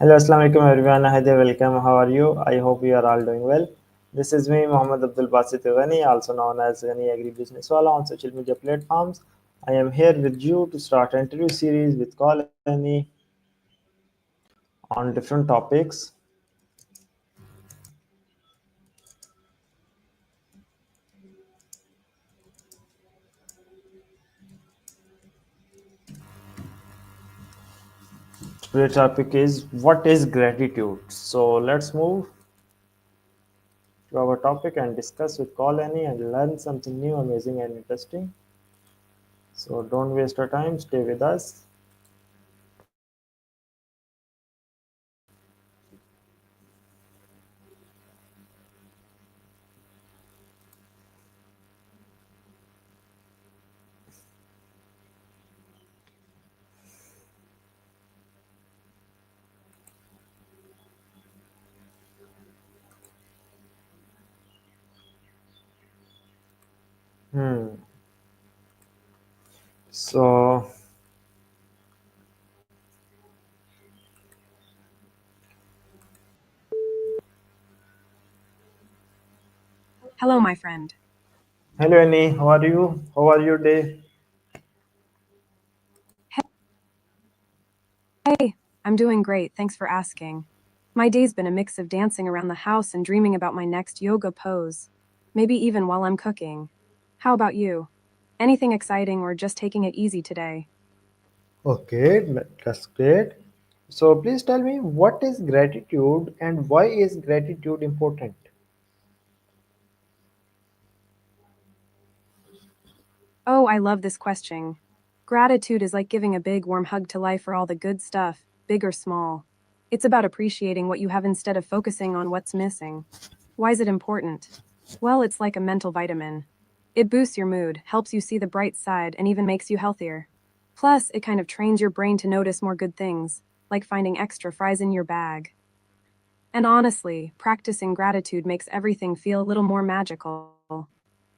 Hello, Assalamu alaikum everyone. Hi there, welcome. How are you? I hope you are all doing well. This is me, Mohammed Abdul Basit Ghani, also known as Ghani Agribusiness Wala on social media platforms. I am here with you to start an interview series with Colony on different topics. Today's topic is what is gratitude. So let's move to our topic and discuss with Colony and learn something new, amazing, and interesting. So don't waste your time. Stay with us. Hmm. So Hello, my friend. hello Annie, how are you? How are your day? Hey, I'm doing great, thanks for asking. My day's been a mix of dancing around the house and dreaming about my next yoga pose. Maybe even while I'm cooking. How about you? Anything exciting or just taking it easy today? Okay, that's great. So please tell me what is gratitude and why is gratitude important? Oh, I love this question. Gratitude is like giving a big warm hug to life for all the good stuff, big or small. It's about appreciating what you have instead of focusing on what's missing. Why is it important? Well, it's like a mental vitamin. It boosts your mood, helps you see the bright side, and even makes you healthier. Plus, it kind of trains your brain to notice more good things, like finding extra fries in your bag. And honestly, practicing gratitude makes everything feel a little more magical.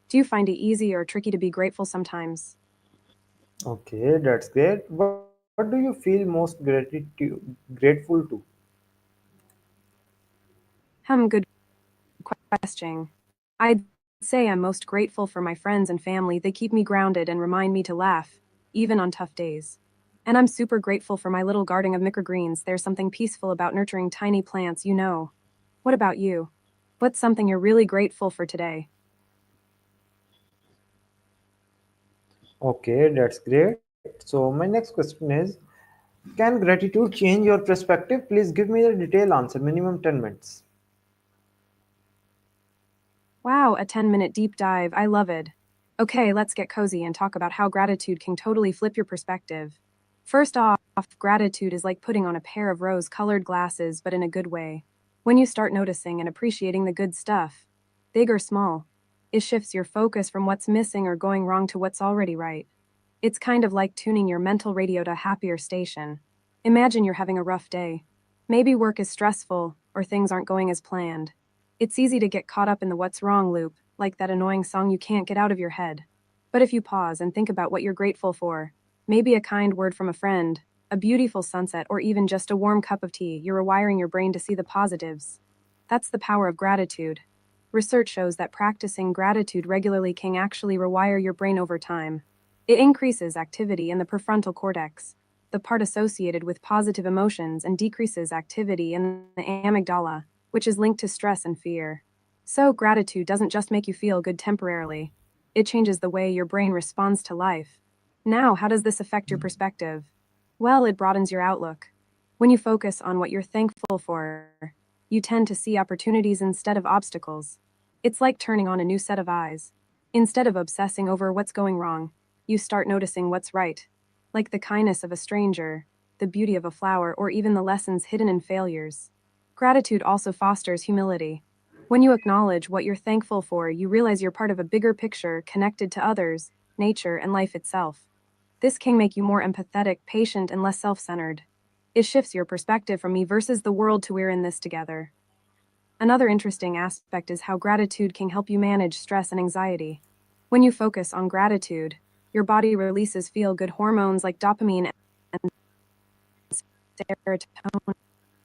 Do you find it easy or tricky to be grateful sometimes? Okay, that's great. What do you feel most grateful to? Good question. I'd say I'm most grateful for my friends and family. They keep me grounded and remind me to laugh, even on tough days. And I'm super grateful for my little garden of microgreens. There's something peaceful about nurturing tiny plants. What about you? What's something you're really grateful for today? Okay, that's great. So my next question is, can gratitude change your perspective? Please give me the detailed answer, minimum 10 minutes. Wow, a 10-minute deep dive. I love it. Okay, let's get cozy and talk about how gratitude can totally flip your perspective. First off, gratitude is like putting on a pair of rose colored glasses, but in a good way. When you start noticing and appreciating the good stuff, big or small, it shifts your focus from what's missing or going wrong to what's already right. It's kind of like tuning your mental radio to a happier station. Imagine you're having a rough day. Maybe work is stressful, or things aren't going as planned. It's easy to get caught up in the what's wrong loop, like that annoying song you can't get out of your head. But if you pause and think about what you're grateful for, maybe a kind word from a friend, a beautiful sunset, or even just a warm cup of tea, you're rewiring your brain to see the positives. That's the power of gratitude. Research shows that practicing gratitude regularly can actually rewire your brain over time. It increases activity in the prefrontal cortex, the part associated with positive emotions, and decreases activity in the amygdala, which is linked to stress and fear. So, gratitude doesn't just make you feel good temporarily, it changes the way your brain responds to life. Now, how does this affect your perspective? Well, it broadens your outlook. When you focus on what you're thankful for, you tend to see opportunities instead of obstacles. It's like turning on a new set of eyes. Instead of obsessing over what's going wrong, you start noticing what's right, like the kindness of a stranger, the beauty of a flower, or even the lessons hidden in failures. Gratitude also fosters humility. When you acknowledge what you're thankful for, you realize you're part of a bigger picture connected to others, nature, and life itself. This can make you more empathetic, patient, and less self centered. It shifts your perspective from me versus the world to we're in this together. Another interesting aspect is how gratitude can help you manage stress and anxiety. When you focus on gratitude, your body releases feel good hormones like dopamine and serotonin.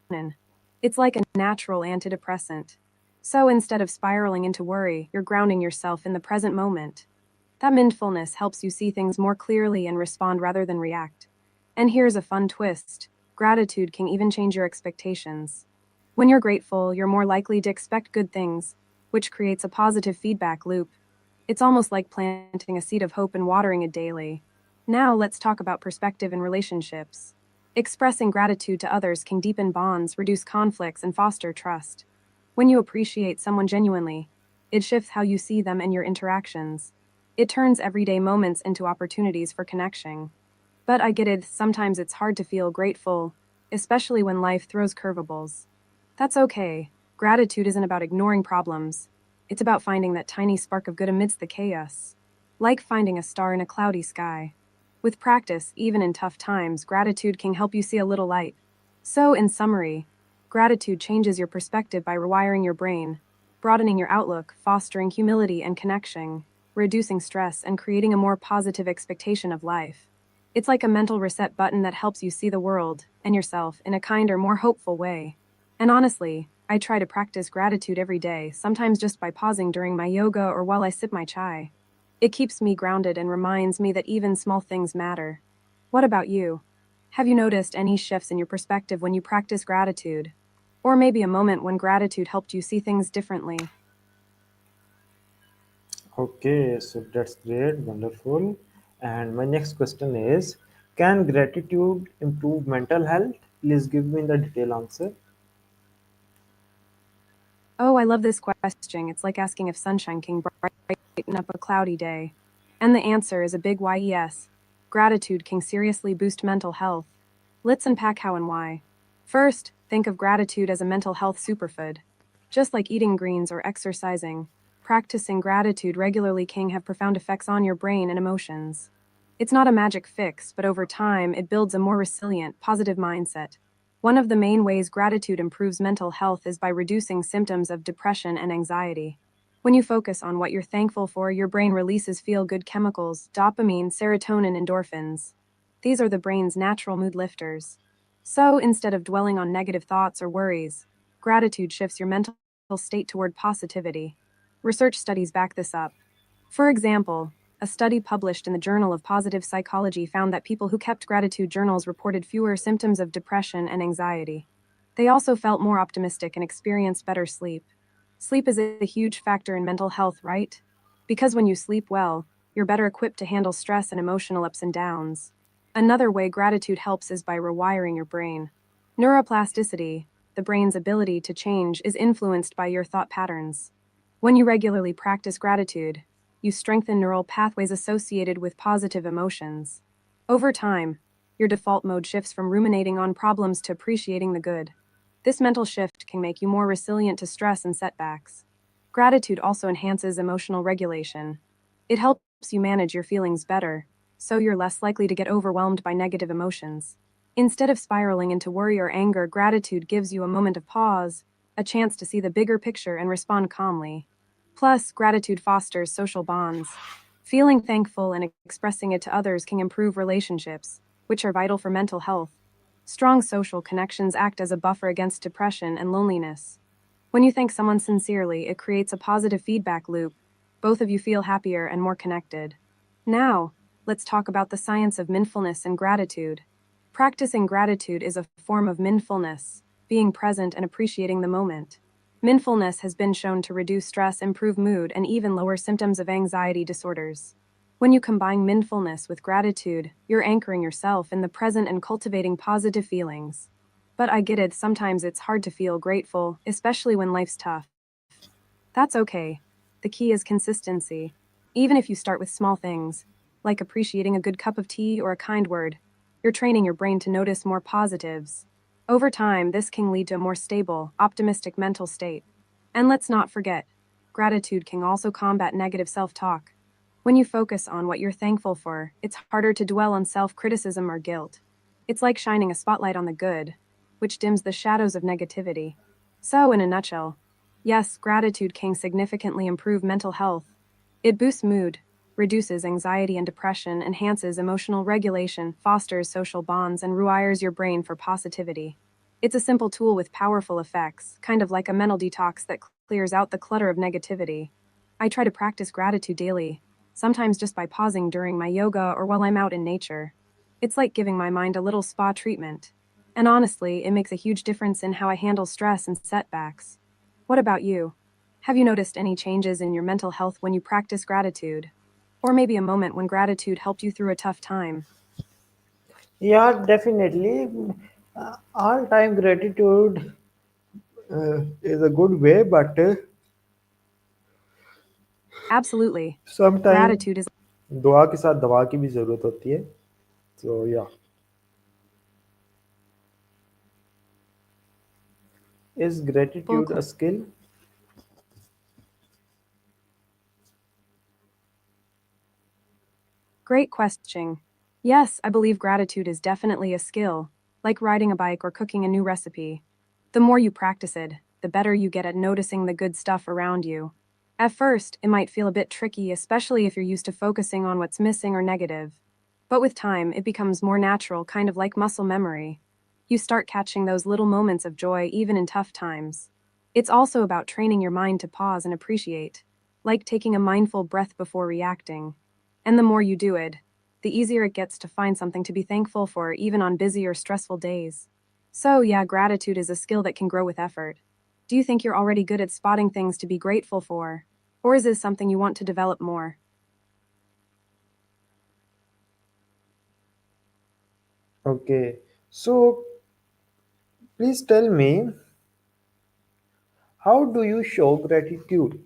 serotonin. It's like a natural antidepressant. So instead of spiraling into worry, you're grounding yourself in the present moment. That mindfulness helps you see things more clearly and respond rather than react. And here's a fun twist: gratitude can even change your expectations. When you're grateful, you're more likely to expect good things, which creates a positive feedback loop. It's almost like planting a seed of hope and watering it daily. Now let's talk about perspective in relationships. Expressing gratitude to others can deepen bonds, reduce conflicts, and foster trust. When you appreciate someone genuinely, it shifts how you see them and your interactions. It turns everyday moments into opportunities for connection. But I get it, sometimes it's hard to feel grateful, especially when life throws curveballs. That's okay. Gratitude isn't about ignoring problems. It's about finding that tiny spark of good amidst the chaos. Like finding a star in a cloudy sky. With practice, even in tough times, gratitude can help you see a little light. So, in summary, gratitude changes your perspective by rewiring your brain, broadening your outlook, fostering humility and connection, reducing stress, and creating a more positive expectation of life. It's like a mental reset button that helps you see the world and yourself in a kinder, more hopeful way. And honestly, I try to practice gratitude every day, sometimes just by pausing during my yoga or while I sip my chai. It keeps me grounded and reminds me that even small things matter. What about you? Have you noticed any shifts in your perspective when you practice gratitude? Or maybe a moment when gratitude helped you see things differently? Okay, so that's great, wonderful. And my next question is, can gratitude improve mental health? Please give me the detailed answer. Oh, I love this question. It's like asking if sunshine can brighten up a cloudy day. And the answer is a big why yes. Gratitude can seriously boost mental health. Let's unpack how and why. First, think of gratitude as a mental health superfood. Just like eating greens or exercising, practicing gratitude regularly can have profound effects on your brain and emotions. It's not a magic fix, but over time, it builds a more resilient, positive mindset. One of the main ways gratitude improves mental health is by reducing symptoms of depression and anxiety. When you focus on what you're thankful for, your brain releases feel good chemicals, dopamine, serotonin, endorphins. These are the brain's natural mood lifters. So instead of dwelling on negative thoughts or worries, gratitude shifts your mental state toward positivity. Research studies back this up. For example, a study published in the Journal of Positive Psychology found that people who kept gratitude journals reported fewer symptoms of depression and anxiety. They also felt more optimistic and experienced better sleep. Sleep is a huge factor in mental health, right? Because when you sleep well, you're better equipped to handle stress and emotional ups and downs. Another way gratitude helps is by rewiring your brain. Neuroplasticity, the brain's ability to change, is influenced by your thought patterns. When you regularly practice gratitude, you strengthen neural pathways associated with positive emotions. Over time, your default mode shifts from ruminating on problems to appreciating the good. This mental shift can make you more resilient to stress and setbacks. Gratitude also enhances emotional regulation. It helps you manage your feelings better, so you're less likely to get overwhelmed by negative emotions. Instead of spiraling into worry or anger, gratitude gives you a moment of pause, a chance to see the bigger picture and respond calmly. Plus, gratitude fosters social bonds. Feeling thankful and expressing it to others can improve relationships, which are vital for mental health. Strong social connections act as a buffer against depression and loneliness. When you thank someone sincerely, it creates a positive feedback loop. Both of you feel happier and more connected. Now, let's talk about the science of mindfulness and gratitude. Practicing gratitude is a form of mindfulness, being present and appreciating the moment. Mindfulness has been shown to reduce stress, improve mood, and even lower symptoms of anxiety disorders. When you combine mindfulness with gratitude, you're anchoring yourself in the present and cultivating positive feelings. But I get it, sometimes it's hard to feel grateful, especially when life's tough. That's okay. The key is consistency. Even if you start with small things, like appreciating a good cup of tea or a kind word, you're training your brain to notice more positives. Over time, this can lead to a more stable, optimistic mental state. And let's not forget, gratitude can also combat negative self talk. When you focus on what you're thankful for, it's harder to dwell on self criticism or guilt. It's like shining a spotlight on the good, which dims the shadows of negativity. So, in a nutshell, yes, gratitude can significantly improve mental health. It boosts mood, reduces anxiety and depression, enhances emotional regulation, fosters social bonds, and rewires your brain for positivity. It's a simple tool with powerful effects, kind of like a mental detox that clears out the clutter of negativity. I try to practice gratitude daily, sometimes just by pausing during my yoga or while I'm out in nature. It's like giving my mind a little spa treatment. And honestly, it makes a huge difference in how I handle stress and setbacks. What about you? Have you noticed any changes in your mental health when you practice gratitude? Or maybe a moment when gratitude helped you through a tough time? Yeah, definitely. All time gratitude is a good way, but Absolutely. sometimes Gratitude is दुआ के साथ दवा की भी ज़रूरत होती है. So yeah, is full. gratitude a skill? Great question. Yes, I believe gratitude is definitely a skill, like riding a bike or cooking a new recipe. The more you practice it, the better you get at noticing the good stuff around you. At first, it might feel a bit tricky, especially if you're used to focusing on what's missing or negative. But with time, it becomes more natural, kind of like muscle memory. You start catching those little moments of joy even in tough times. It's also about training your mind to pause and appreciate, like taking a mindful breath before reacting. And the more you do it, the easier it gets to find something to be thankful for, even on busy or stressful days. So, yeah, gratitude is a skill that can grow with effort. Do you think you're already good at spotting things to be grateful for? Or is this something you want to develop more? Okay, so please tell me, how do you show gratitude?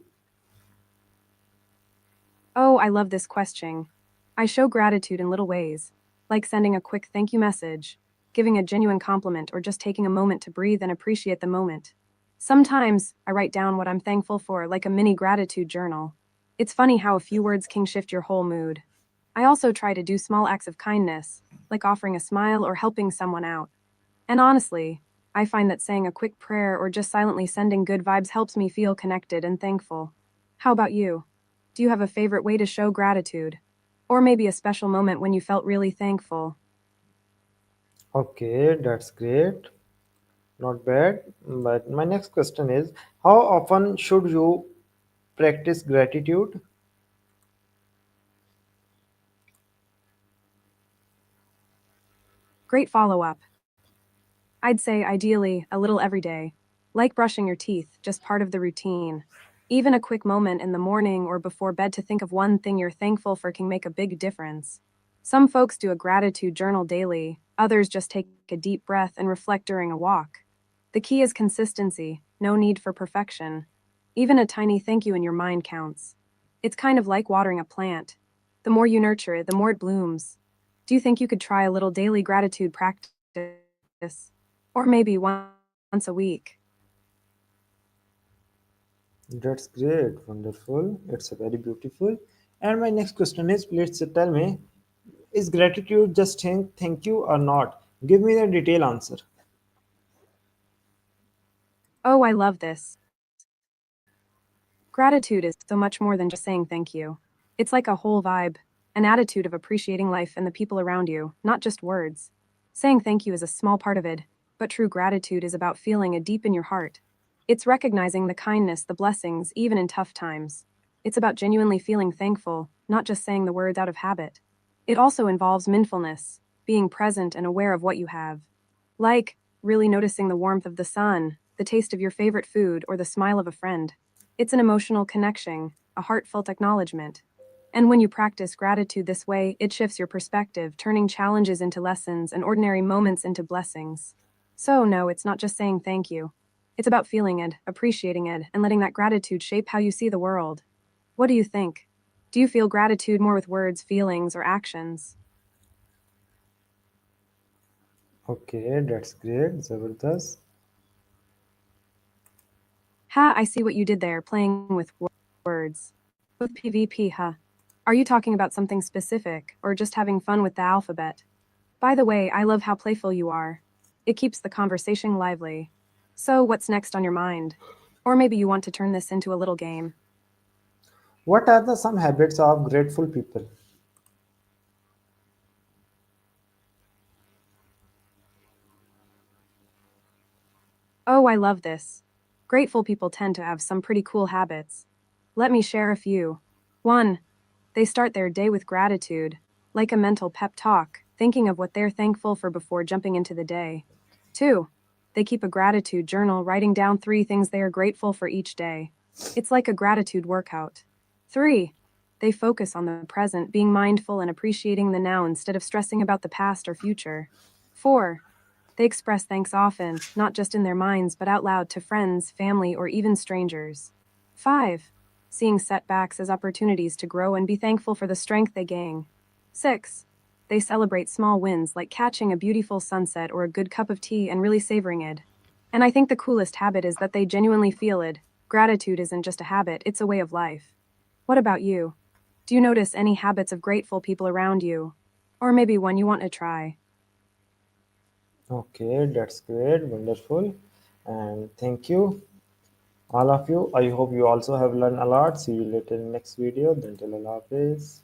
Oh, I love this question. I show gratitude in little ways, like sending a quick thank you message, giving a genuine compliment, or just taking a moment to breathe and appreciate the moment. Sometimes I write down what I'm thankful for, like a mini gratitude journal. It's funny how a few words can shift your whole mood. I also try to do small acts of kindness, like offering a smile or helping someone out. And honestly, I find that saying a quick prayer or just silently sending good vibes helps me feel connected and thankful. How about you? Do you have a favorite way to show gratitude? Or maybe a special moment when you felt really thankful? Okay, that's great. Not bad. But my next question is, how often should you practice gratitude? Great follow up. I'd say ideally, a little every day. Like brushing your teeth, just part of the routine. Even a quick moment in the morning or before bed to think of one thing you're thankful for can make a big difference. Some folks do a gratitude journal daily, others just take a deep breath and reflect during a walk. The key is consistency, no need for perfection. Even a tiny thank you in your mind counts. It's kind of like watering a plant. The more you nurture it, the more it blooms. Do you think you could try a little daily gratitude practice? Or maybe once a week? That's great, wonderful. It's a very beautiful. And my next question is, please tell me, is gratitude just saying thank you or not? Give me the detailed answer. Oh, I love this. Gratitude is so much more than just saying thank you. It's like a whole vibe, an attitude of appreciating life and the people around you, not just words. Saying thank you is a small part of it, but true gratitude is about feeling it deep in your heart. It's recognizing the kindness, the blessings, even in tough times. It's about genuinely feeling thankful, not just saying the words out of habit. It also involves mindfulness, being present and aware of what you have. Like, really noticing the warmth of the sun, the taste of your favorite food, or the smile of a friend. It's an emotional connection, a heartfelt acknowledgement. And when you practice gratitude this way, it shifts your perspective, turning challenges into lessons and ordinary moments into blessings. So, no, it's not just saying thank you. It's about feeling it, appreciating it, and letting that gratitude shape how you see the world. What do you think? Do you feel gratitude more with words, feelings, or actions? Okay, that's great, Zabardast. Ha, I see what you did there, playing with words. With PvP, huh? Are you talking about something specific, or just having fun with the alphabet? By the way, I love how playful you are. It keeps the conversation lively. So, what's next on your mind? Or maybe you want to turn this into a little game. What are the some habits of grateful people? Oh, I love this. Grateful people tend to have some pretty cool habits. Let me share a few. 1. They start their day with gratitude, like a mental pep talk, thinking of what they're thankful for before jumping into the day. 2. They keep a gratitude journal, writing down 3 things they are grateful for each day. It's like a gratitude workout. 3. They focus on the present, being mindful and appreciating the now instead of stressing about the past or future. 4. They express thanks often, not just in their minds but out loud to friends, family, or even strangers. 5. Seeing setbacks as opportunities to grow and be thankful for the strength they gain. 6. They celebrate small wins like catching a beautiful sunset or a good cup of tea and really savoring it. And I think the coolest habit is that they genuinely feel it. Gratitude isn't just a habit, it's a way of life. What about you? Do you notice any habits of grateful people around you? Or maybe one you want to try? Okay, that's great, wonderful, and thank you, all of you. I hope you also have learned a lot. See you later in next video. Then till Allah Hafiz.